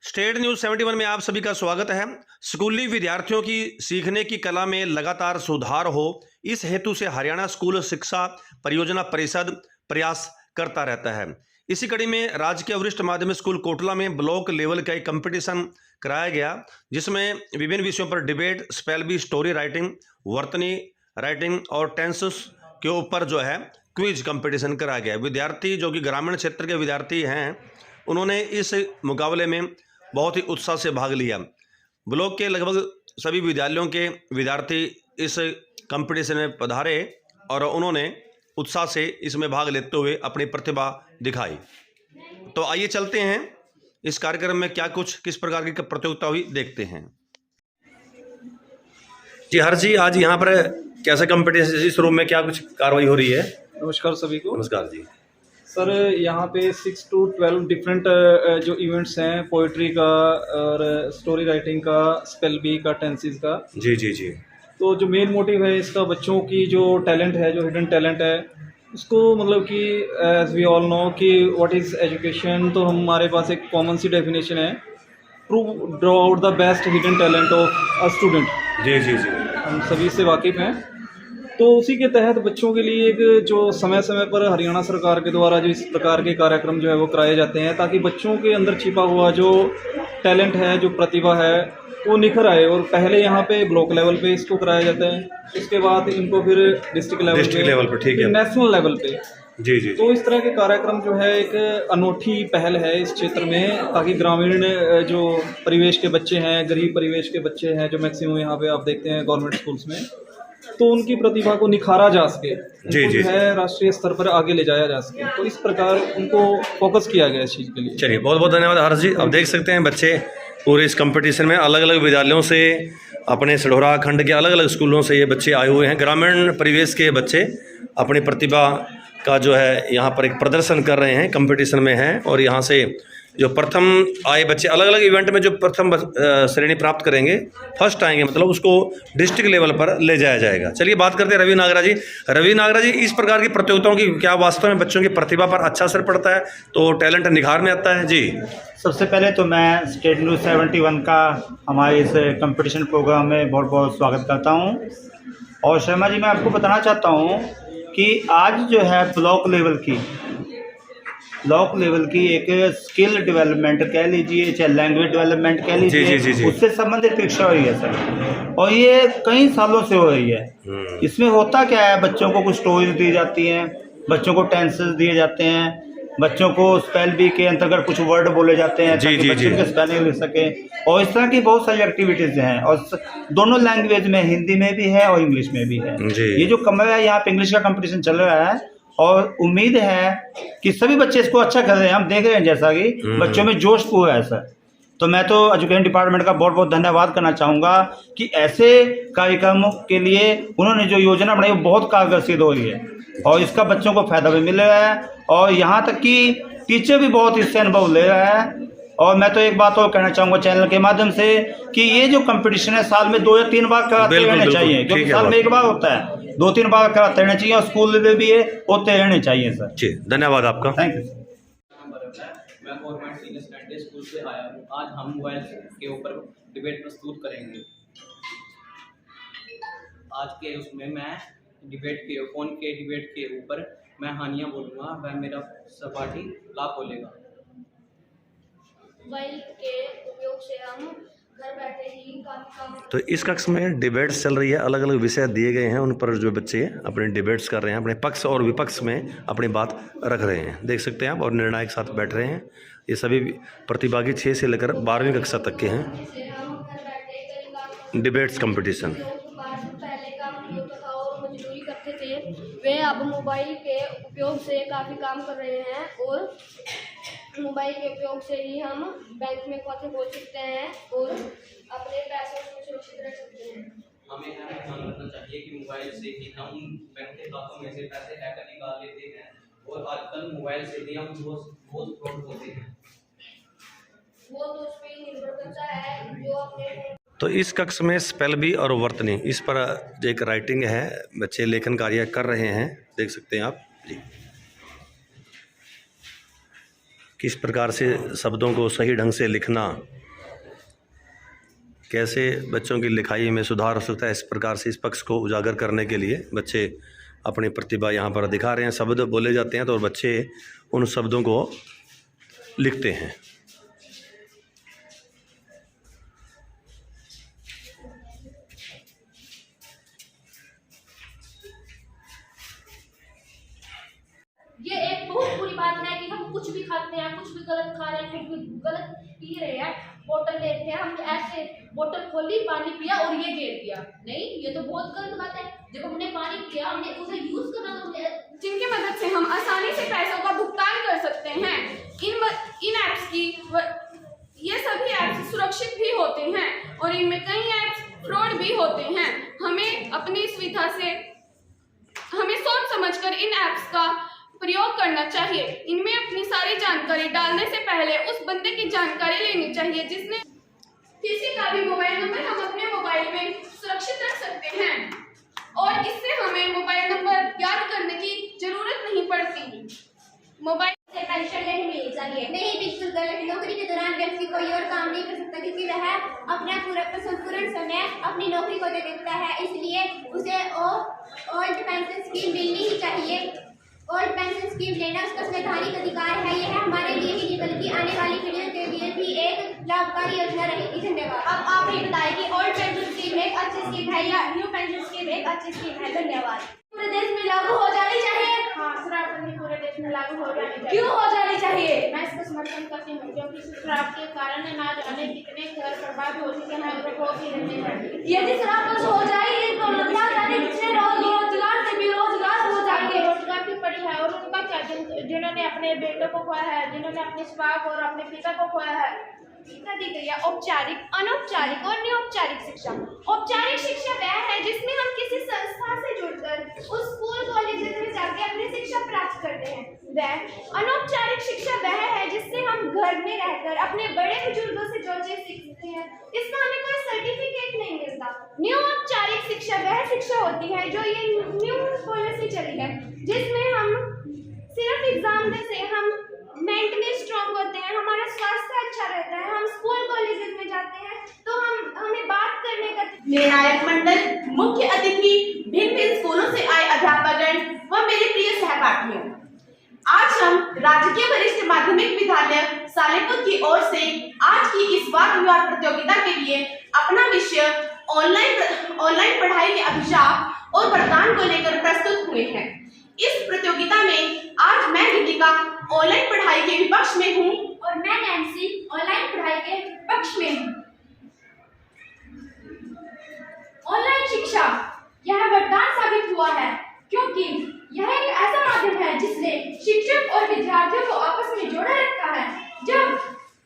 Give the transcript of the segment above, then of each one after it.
State news 71 में आप सभी का स्वागत है। स्कूली विद्यार्थियों की सीखने की कला में लगातार सुधार हो, इस हेतु से हरियाणा स्कूल शिक्षा परियोजना परिषद प्रयास करता रहता है। इसी कड़ी में राजकीय वरिष्ठ माध्यमिक स्कूल कोटला में ब्लॉक लेवल का एक कंपटीशन कराया गया, जिसमें विभिन्न विषयों पर debate, spell bee, story writing, वर्तनी राइटिंग और टेंसेस के ऊपर जो है क्विज कंपटीशन कराया गया। विद्यार्थी जो कि ग्रामीण क्षेत्र के विद्यार्थी हैं, उन्होंने इस मुकाबले में बहुत ही उत्साह से भाग लिया। ब्लॉक के लगभग सभी विद्यालयों के विद्यार्थी इस कंपटीशन में पधारे और उन्होंने उत्साह से इसमें भाग लेते हुए अपनी प्रतिभा दिखाई। तो आइए चलते हैं इस कार्यक्रम में क्या कुछ किस प्रकार की प्रतियोगिता हुई, देखते हैं। जी हर्ष जी, आज यहाँ पर कैसे कंपटीशन, इस रूम में क्या कुछ कार्रवाई हो रही है? नमस्कार सभी को। नमस्कार जी। सर, यहाँ पे 6 to 12 डिफरेंट जो इवेंट्स हैं, पोइट्री का और स्टोरी राइटिंग का, स्पेल बी का, टेंसेस का। जी जी जी। तो जो मेन मोटिव है इसका, बच्चों की जो टैलेंट है, जो हिडन टैलेंट है, उसको मतलब कि एज वी ऑल नो कि व्हाट इज़ एजुकेशन, तो हमारे पास एक कॉमन सी डेफिनेशन है, to draw out the best hidden talent of a student. जी जी जी। हम सभी से वाकिफ़ हैं। तो उसी के तहत बच्चों के लिए एक जो समय समय पर हरियाणा सरकार के द्वारा जो इस प्रकार के कार्यक्रम जो है वो कराए जाते हैं, ताकि बच्चों के अंदर छिपा हुआ जो टैलेंट है, जो प्रतिभा है, वो निखर आए। और पहले यहाँ पे ब्लॉक लेवल पे इसको कराया जाता है, उसके बाद इनको फिर डिस्ट्रिक्ट लेवल पे, ठीक है, नेशनल लेवल पे। जी जी। तो इस तरह के कार्यक्रम जो है एक अनोखी पहल है इस क्षेत्र में, ताकि ग्रामीण जो परिवेश के बच्चे हैं, गरीब परिवेश के बच्चे हैं, जो मैक्सिमम यहाँ पे आप देखते हैं गवर्नमेंट स्कूल्स में, तो उनकी प्रतिभा को निखारा जा सके, जी जी, है राष्ट्रीय स्तर पर आगे ले जाया जा सके। तो इस प्रकार उनको फोकस किया गया इस चीज़ के लिए। चलिए, बहुत बहुत धन्यवाद हर्ष जी। अब देख सकते हैं बच्चे पूरे इस कंपटीशन में अलग अलग विद्यालयों से, अपने सढौरा खंड के अलग अलग स्कूलों से ये बच्चे आए हुए हैं। ग्रामीण परिवेश के बच्चे अपनी प्रतिभा का जो है यहाँ पर एक प्रदर्शन कर रहे हैं, कंपटीशन में हैं। और यहाँ से जो प्रथम आए बच्चे अलग अलग इवेंट में जो प्रथम श्रेणी प्राप्त करेंगे, फर्स्ट आएंगे, मतलब उसको डिस्ट्रिक्ट लेवल पर ले जाया जाएगा। चलिए बात करते हैं रवि नागरा जी। रवि नागरा जी, इस प्रकार की प्रतियोगिताओं की क्या वास्तव में बच्चों की प्रतिभा पर अच्छा असर पड़ता है, तो टैलेंट निखार में आता है? जी, सबसे पहले तो मैं स्टेट न्यूज़ 71 का हमारे इस कंपटीशन प्रोग्राम में बहुत बहुत स्वागत करता हूँ। और शर्मा जी, मैं आपको बताना चाहता हूँ कि आज जो है ब्लॉक लेवल की एक स्किल डेवलपमेंट कह लीजिए, चाहे लैंग्वेज डेवलपमेंट कह लीजिए, जी, जी, जी, जी। उससे संबंधित परीक्षा हो रही है सर, और ये कई सालों से हो रही है। इसमें होता क्या है, बच्चों को कुछ स्टोरीज दी जाती हैं, बच्चों को टेंसेस दिए जाते हैं, बच्चों को स्पेल बी के अंतर्गत कुछ वर्ड बोले जाते हैं ताकि बच्चों के स्पेलिंग लिख सके। और इस तरह की बहुत सारी एक्टिविटीज़ हैं, और दोनों लैंग्वेज में, हिंदी में भी है और इंग्लिश में भी है। ये जो कमरा है, यहाँ पे इंग्लिश का कंपटीशन चल रहा है, और उम्मीद है कि सभी बच्चे इसको अच्छा कर रहे हैं। हम देख रहे हैं जैसा कि बच्चों में जोश पूरा है सर। तो मैं तो एजुकेशन डिपार्टमेंट का बहुत बहुत धन्यवाद करना चाहूँगा कि ऐसे कार्यक्रमों के लिए उन्होंने जो योजना बनाई वो बहुत कारगर सिद्ध हो रही है, और इसका बच्चों को फायदा भी मिल रहा है, और यहाँ तक कि टीचर भी बहुत इससे अनुभव ले रहा है। और मैं तो एक बात और कहना चाहूँगा चैनल के माध्यम से कि ये जो कंपटीशन है, साल में 2 या 3 बार कराते रहने चाहिए, क्योंकि साल में एक बार होता है, 2-3 बार कराते रहने चाहिए, और स्कूल लेवल भी ये होते रहने चाहिए सर। जी, धन्यवाद आपका। Thank you. मैं गवर्नमेंट सीनियर सेकेंडरी स्कूल से आया हूँ। आज हम मोबाइल के ऊपर डिबेट प्रस्तुत करेंगे। आज के उसमें मैं फ़ोन के डिबेट के ऊपर मैं हानियाँ बोलूँगा, वह मेरा सहपाठी लाभ बोलेगा। मोबाइल के उपयोग से हम घर बैठे ही काफी काम। तो इस कक्ष में डिबेट्स चल रही है, अलग अलग विषय दिए गए हैं, उन पर जो बच्चे अपने डिबेट्स कर रहे हैं, अपने पक्ष और विपक्ष में अपनी बात रख रहे हैं, देख सकते हैं आप, और निर्णायक साथ बैठ रहे हैं। ये सभी प्रतिभागी 6 से लेकर 12वीं कक्षा तक के हैं। जिससे हम घर बैठे कई काम डिबेट्स कंपटीशन। पहले काम होता था और मजदूरी करते थे, वे अब मोबाइल के उपयोग से काफी काम कर रहे हैं। और मोबाइल के उपयोग से ही हम बैंक में खाते खोल सकते हैं और अपने पैसों को सुरक्षित रख सकते हैं। हमें यह ध्यान रखना चाहिए कि मोबाइल से ही हम बैंक के खातों में से पैसे हैकर निकाल लेते हैं, और आजकल मोबाइल से भी हम बहुत फ्रॉड होते हैं। वो तो उस पर निर्भर करता है जो अपने। तो इस कक्ष में स्पेल बी और वर्तनी, इस पर एक राइटिंग है, बच्चे लेखन कार्य कर रहे हैं, देख सकते हैं आप जी। किस प्रकार से शब्दों को सही ढंग से लिखना कैसे बच्चों की लिखाई में सुधार हो सकता है, इस प्रकार से इस पक्ष को उजागर करने के लिए बच्चे अपनी प्रतिभा यहाँ पर दिखा रहे हैं। शब्द बोले जाते हैं तो बच्चे उन शब्दों को लिखते हैं। ये एक बहुत बुरी बात है कि हम कुछ भी खाते हैं, कुछ भी गलत खा रहे हैं, कुछ भी गलत पी रहे हैं, बोतल लेते हैं, हम ऐसे बोतल खोली, पानी पिया और ये गिर दिया। नहीं, ये तो बहुत गलत बात है। जब हमने पानी पिया, हमने उसे यूज करना, तो जिनकी मदद से हम आसानी से पैसों का भुगतान कर सकते हैं। इन ऐप्स की ये सभी ऐप्स सुरक्षित भी होते हैं और इनमें कई ऐप्स फ्रॉड भी होते हैं। हमें अपनी सुविधा से हमें सोच समझकर इन ऐप्स का प्रयोग करना चाहिए। इनमें अपनी सारी जानकारी डालने से पहले उस बंदे की जानकारी लेनी चाहिए जिसने किसी का भी मोबाइल नंबर हम अपने मोबाइल में सुरक्षित रख सकते हैं और इससे हमें मोबाइल नंबर याद करने की जरूरत नहीं पड़ती। मोबाइल से पेंशन नहीं मिलनी चाहिए। नहीं, बिल्कुल गलत। नौकरी के दौरान व्यक्ति कोई और काम नहीं कर सकता क्योंकि वह अपना संपूर्ण समय अपनी नौकरी को दे देता है, इसलिए उसे ओल्ड पेंशन स्कीम मिलनी ही चाहिए। ओल्ड पेंशन स्कीम लेना उसका संवैधानिक अधिकार है। यह हमारे लिए ही नहीं बल्कि आने वाली पीढ़ियों के लिए भी एक लाभकारी योजना रहेगी। धन्यवाद। अब आप ही बताएं कि ओल्ड पेंशन स्कीम एक अच्छी स्कीम है या न्यू पेंशन स्कीम एक अच्छी स्कीम है? धन्यवाद। पूरे देश में लागू हो जानी चाहिए। हाँ, शराब पूरे देश में लागू हो जानी चाहिए। क्यों हो जानी चाहिए? मैं इसका समर्थन करती हूँ क्योंकि शराब के कारण ना जाने कितने घर बर्बाद हो चुके हैं और हो भी रहे हैं। यदि शराब बंद हो जाएगी तो ना जाने कितने रोजगार से बेरोजगार हो जाएंगे। रोजगार की पड़ी है और उनका क्या, जिन्होंने अपने बेटों को खोया है, जिन्होंने अपने स्वाग और अपने पिता को खोया है। दी गई है औपचारिक, अनौपचारिक और निरौपचारिक शिक्षा। औपचारिक शिक्षा वह है जिसमें हम किसी संस्था से जुड़कर उस स्कूल कॉलेज में जाकर अपनी शिक्षा प्राप्त करते हैं। वह अनौपचारिक शिक्षा वह है जिससे हम घर में रहकर अपने बड़े बुजुर्गों से जो चीज सीखते हैं, इसका हमें कोई सर्टिफिकेट नहीं मिलता। निरौपचारिक शिक्षा वह शिक्षा होती है जो ये न्यू पॉलिसी चली है, जिसमें हम सिर्फ एग्जाम से हम मेंटली स्ट्रांग होते हैं, हमारा स्वास्थ्य अच्छा रहता है। हम स्कूल कॉलेजेस में जाते हैं तो हमें बात करने का निर्णायक मंडल, मुख्य अतिथि, भिन्न भिन्न स्कूलों से आए अध्यापकगण व मेरे प्रिय सहपाठियों, आज हम राजकीय वरिष्ठ माध्यमिक विद्यालय सालेपुर की ओर से आज की इस वाद विवाद प्रतियोगिता के लिए अपना विषय ऑनलाइन पढ़ाई के अभिशाप और वरदान को लेकर प्रस्तुत हुए हैं। इस प्रतियोगिता में आज मैं दीपिका ऑनलाइन पढ़ाई के विपक्ष में हूँ और मैं नैन्सी ऑनलाइन पढ़ाई के पक्ष में हूँ। ऑनलाइन शिक्षा यह वरदान साबित हुआ है क्योंकि यह एक ऐसा माध्यम है जिसने शिक्षक और विद्यार्थियों को आपस में जोड़ा रखा है। जब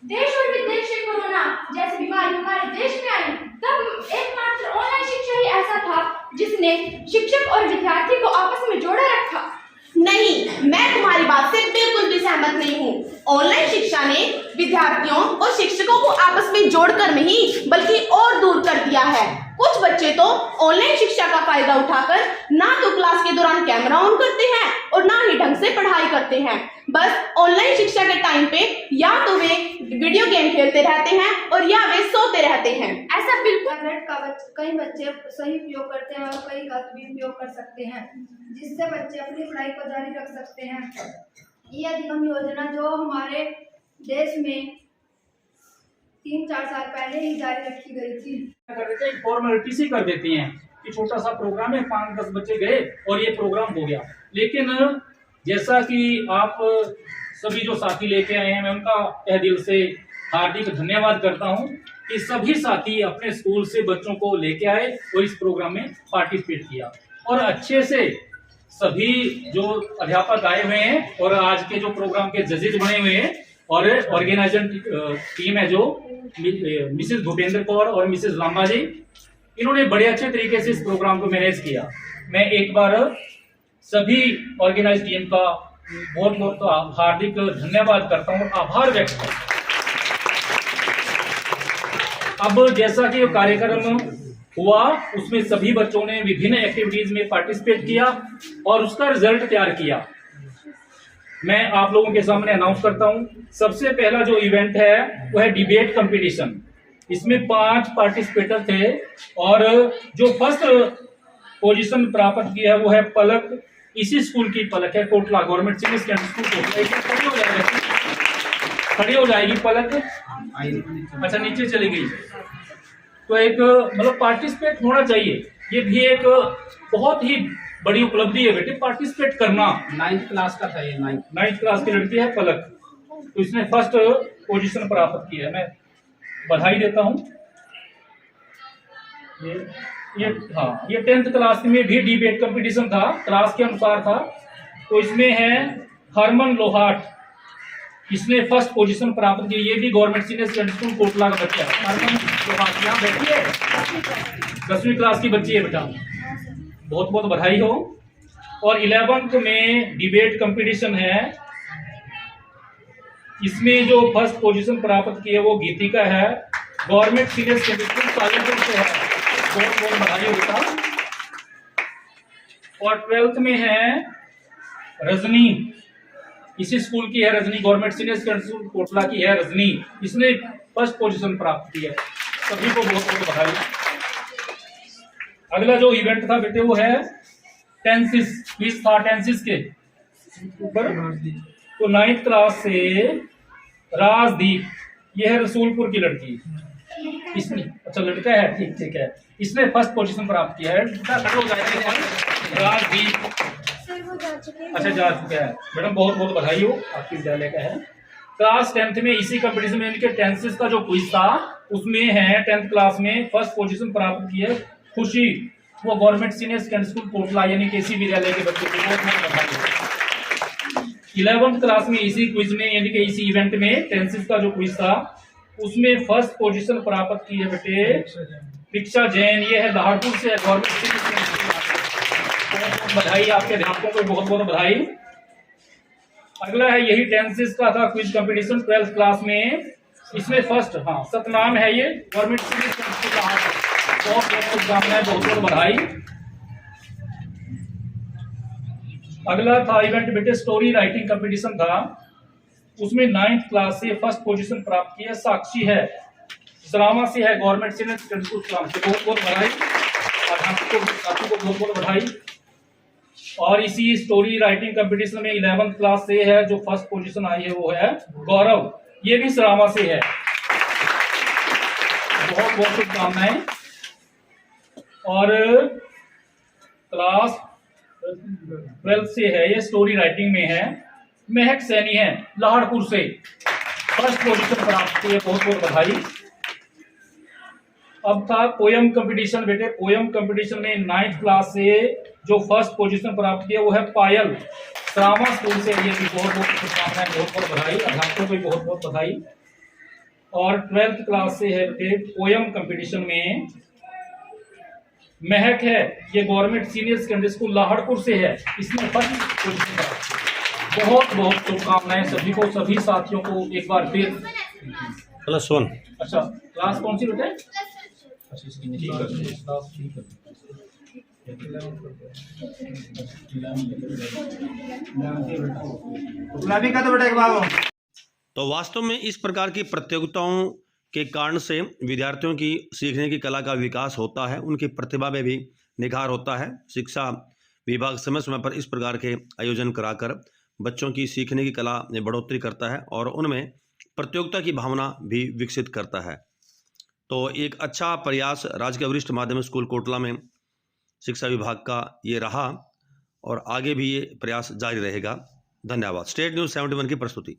देश और विदेश से कोरोना जैसी बीमारी हमारे देश में आई, तब एकमात्र ऑनलाइन शिक्षा ही ऐसा था जिसने शिक्षक और विद्यार्थी को आपस में जोड़ा रखा। नहीं, मैं तुम्हारी बात से बिल्कुल भी सहमत नहीं हूँ। ऑनलाइन शिक्षा ने विद्यार्थियों और शिक्षकों को आपस में जोड़कर नहीं बल्कि और दूर कर दिया है। कुछ बच्चे तो ऑनलाइन शिक्षा का फायदा उठाकर ना तो क्लास के दौरान कैमरा ऑन करते हैं और ना ही ढंग से पढ़ाई करते हैं। बस ऑनलाइन शिक्षा के टाइम पे या तो वे वीडियो गेम खेलते रहते हैं और या वे सोते रहते हैं। ऐसा बिल्कुल इंटरनेट का कई बच्चे सही उपयोग करते हैं और कई गलत भी उपयोग कर सकते हैं, जिससे बच्चे अपनी पढ़ाई को जारी रख सकते हैं। यह अधिगम योजना जो हमारे देश में 3-4 साल पहले ही जारी रखी गई थी, कर देते हैं, फॉर्मेलिटी सी कर देती हैं कि छोटा सा प्रोग्राम है, 5-10 बच्चे गए और ये प्रोग्राम हो गया। लेकिन जैसा कि आप सभी जो साथी लेके आए हैं, मैं उनका तहे दिल से हार्दिक धन्यवाद करता हूं कि सभी साथी अपने स्कूल से बच्चों को लेके आए और इस प्रोग्राम में पार्टिसिपेट किया और अच्छे से सभी जो अध्यापक आए हुए हैं और आज के जो प्रोग्राम के जजेज बने हुए हैं और ऑर्गेनाइजिंग टीम है जो मिसेस भूपेंद्र कौर और मिसेस लांबा जी, इन्होंने बड़े अच्छे तरीके से इस प्रोग्राम को मैनेज किया। मैं एक बार सभी ऑर्गेनाइज टीम का बहुत बहुत हार्दिक धन्यवाद करता हूँ, आभार व्यक्त करता हूँ। अब जैसा कि कार्यक्रम हुआ उसमें सभी बच्चों ने विभिन्न एक्टिविटीज में पार्टिसिपेट किया और उसका रिजल्ट तैयार किया। मैं आप लोगों के सामने अनाउंस करता हूं। सबसे पहला जो इवेंट है वो है डिबेट कंपटीशन। इसमें 5 पार्टिसिपेटर थे और जो फर्स्ट पोजीशन प्राप्त किया है वो है पलक, इसी स्कूल की पलक है, Kotla government senior secondary school Kotla. खड़ी हो जाएगी, खड़ी हो जाएगी पलक। अच्छा नीचे चली गई। तो एक मतलब पार्टिसिपेट होना चाहिए, ये भी एक बहुत ही बड़ी उपलब्धि है बेटे, पार्टिसिपेट करना। 9th क्लास का था ये, 9th क्लास की लड़की है पलक, तो इसने फर्स्ट पोजीशन प्राप्त किया है, मैं बधाई देता हूँ। ये 10th क्लास में भी डिबेट कंपटीशन था, क्लास के अनुसार था। तो इसमें है हरमन लोहाट, इसने फर्स्ट पोजीशन प्राप्त की। ये भी government senior secondary school Kotla का बच्चा है। हरमन लोहाट यहाँ बैठी है, 10वीं क्लास की बच्ची है बेटा, बहुत बहुत बधाई हो। और 11th में डिबेट कंपटीशन है, इसमें जो फर्स्ट पोजीशन प्राप्त की है वो गीतिका है, government senior secondary school Salepur से है, बहुत बहुत बधाई हो बेटा। और 12th में है रजनी, इसी स्कूल की है Rajni, government senior secondary school Kotla की है रजनी, इसने फर्स्ट पोजीशन प्राप्त की है, सभी को बहुत बहुत बधाई। अगला जो इवेंट था बेटे वो है टेंसिस, क्विज था टेंसिस के ऊपर। तो 9th क्लास से राजदीप, ये है रसूलपुर की लड़की, इसने अच्छा लड़का है, ठीक ठीक है, इसने फर्स्ट पोजीशन प्राप्त किया है। राजदीप अच्छा जा चुका है मैडम, बहुत बहुत बधाई हो, आपके विद्यालय का है। क्लास 10th में इसी कंपटीशन में इनके टेंसेस का जो क्विज था उसमें है 10th क्लास में फर्स्ट पोजीशन प्राप्त की है खुशी, वो government senior secondary school Kotla यानी कि इसी विद्यालय के बच्चे को बहुत बहुत बधाई। 11th क्लास में इसी क्विज में यानी कि इसी इवेंट में टेंसेस का जो क्विज था उसमें फर्स्ट पोजीशन प्राप्त की है बेटे दीक्षा जैन, ये है दहाड़पुर से, गवर्नमेंट सीनियर सेकेंडरी स्कूल। बहुत बहुत बधाई, आपके अध्यापकों को बहुत बहुत बधाई। अगला है यही टेंसेस का था क्विज कंपटीशन 12th क्लास में, इसमें फर्स्ट सतनाम है, ये गवर्नमेंट सीनियर सेकेंडरी स्कूल, बहुत बहुत शुभकामनाएं, बहुत बहुत बधाई। अगला था इवेंट बेटे स्टोरी राइटिंग कंपटीशन था, उसमें 9th क्लास से फर्स्ट पोजीशन प्राप्त की है साक्षी है, सरामा से है, गवर्नमेंट सीनियर सेकेंडरी स्कूल सरामा से, बहुत बहुत बधाई, साथियों को बहुत बहुत बधाई। और इसी स्टोरी राइटिंग कंपटीशन में 11th क्लास से है जो फर्स्ट पोजीशन आई है वो है गौरव, ये भी सरामा से है, बहुत बहुत शुभकामनाएं। और क्लास 12th से है, ये स्टोरी राइटिंग में है, महक सैनी है लाहौरपुर से, फर्स्ट पोजीशन प्राप्त की है, बहुत बहुत बधाई। अब था पोयम कंपटीशन बेटे, पोयम कंपटीशन में 9th क्लास से जो फर्स्ट पोजीशन प्राप्त किया वो है पायल, सरामा स्कूल से, ये भी बहुत बहुत शुभकामनाएं, बहुत बहुत बधाई, अध्यापकों को भी बहुत बहुत बधाई। और 12th क्लास से है बेटे पोयम कंपटीशन में महक है, ये गवर्नमेंट सीनियर सेकेंडरी स्कूल लाहौरपुर से है, इसमें फर्स्ट पोजीशन प्राप्त किया। बहुत बहुत शुभकामनाएं सभी को, सभी साथियों को एक बार फिर। +1 अच्छा क्लास कौन सी बेटे? अच्छा ठीक है। गुलाबी का तो बेटा एक बार तो वास्तव में इस प्रकार की प्रतियोगिताओं के कारण से विद्यार्थियों की सीखने की कला का विकास होता है, उनकी प्रतिभा में भी निखार होता है। शिक्षा विभाग समय समय पर इस प्रकार के आयोजन कराकर बच्चों की सीखने की कला में बढ़ोतरी करता है और उनमें प्रतियोगिता की भावना भी विकसित करता है। तो एक अच्छा प्रयास राजकीय वरिष्ठ माध्यमिक स्कूल कोटला में शिक्षा विभाग का ये रहा और आगे भी ये प्रयास जारी रहेगा। धन्यवाद। स्टेट न्यूज़ 71 की प्रस्तुति।